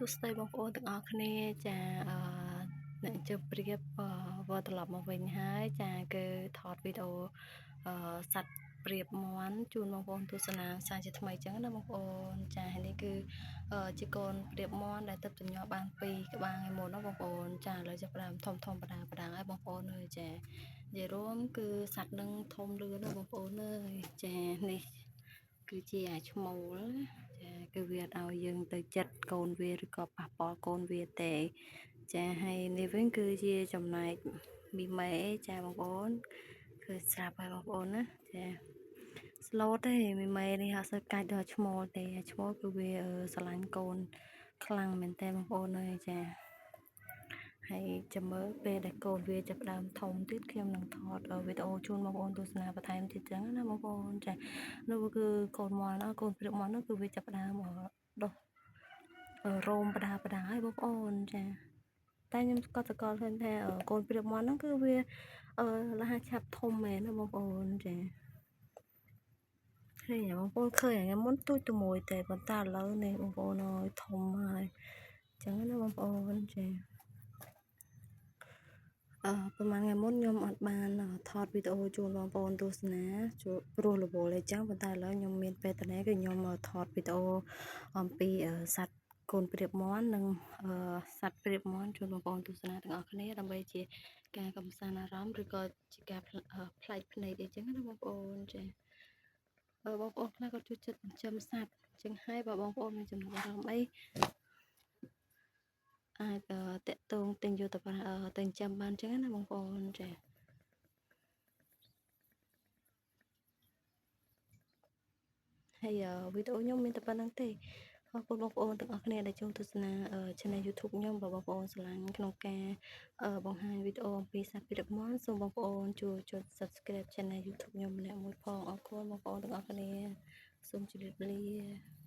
សួស្តីបងប្អូនទាំងអស់គ្នាចាអ្នកជម្រាបវត្តត្រឡប់មកវិញហើយចាគឺថតវីដេអូសัตว์ប្រៀបមាន់ជូនបងប្អូនទស្សនាសាជាថ្មីចឹងណាបងប្អូនចាហើយនេះគឺជាកូនប្រៀបមាន់ដែលទឹកចំញ័របាន2ក្បាលថ្ងៃមុនណាបងប្អូនចាឥឡូវចាប់ផ្ដើមធំបដាហើយបងប្អូនអើយចានិយាយរួមគឺសัตว์នឹងធំលឿនណាបងប្អូនអើយចានេះគឺជាអាឈ្មោលចាគឺវាអត់ឲ្យយើងទៅចិត្តកូនវាឬក៏ប៉ះពាល់កូនវាទេចាហើយនេះវិញគឺជាចំណែកមីមេចាបងប្អូនគឺស្រាប់ហើយបងប្អូនណាចាស្លូតទេមីមេនេះអត់សូវកាច់ដល់ឈ្មោលទេឈ្មោលគឺវាស្រឡាញ់កូនខ្លាំងមែនតើបងប្អូនអើយចាហើយចាំមើលពេលដែលកូនវាចាប់ដើមធំទៀតខ្ញុំនឹងថតវីដេអូជូនបងប្អូនទស្សនាបន្ថែមទៀតចឹងណាបងប្អូនចានោះគឺកូនមាន់កូនព្រាបមាន់នោះគឺវាចាប់ដើមដុះរោមបដាហើយបងប្អូនចាតែខ្ញុំក៏សកលឃើញថាកូនព្រាបមាន់ហ្នឹងគឺវាលះឆាប់ធំមែនណាបងប្អូនចាហើយបងប្អូនឃើញថ្ងៃមុនទូចទៅមួយទេប៉ុន្តែឥឡូវនេះបងប្អូនអើយធំហើយចឹងណាបងប្អូនចាប្រហែលថ្ងៃមុនខ្ញុំអត់បានថតវីដេអូជូនបងប្អូនទស្សនាព្រោះរវល់អីចឹងប៉ុន្តែឥឡូវខ្ញុំមានពេលតនេះគឺខ្ញុំថតវីដេអូអំពីសត្វកូនព្រាបមាន់និងសត្វព្រាបមាន់ជូនបងប្អូនទស្សនាទាំងអស់គ្នាដើម្បីជាការកម្សាន្តអារម្មណ៍ឬក៏ជាការប្លែកភ្នែកអីចឹងណាបងប្អូនចាបងប្អូនខ្លះក៏ជួយចិត្តចិញ្ចឹមសត្វចឹងហើយបើបងប្អូនមានចំណាប់អារម្មណ៍អីអាចតាក់ទងទិញយកទៅចិញ្ចឹមបានចឹងណាបងប្អូនចាហើយវីដេអូខ្ញុំមានតែប៉ុណ្្នឹងទេអរគុណបងប្អូនទាំងអស់គ្នាដែលចូលទស្សនា Channel YouTube ខ្ញុំបើបងប្អូនស្រឡាញ់ក្នុងការបង្ហាញវីដេអូអំពីសត្វព្រាបមាន់សូមបងប្អូនជួយចុច Subscribe Channel YouTube ខ្ញុំម្នាក់មួយផងអរគុណបងប្អូនទាំងអស់គ្នាសូមជម្រាបលា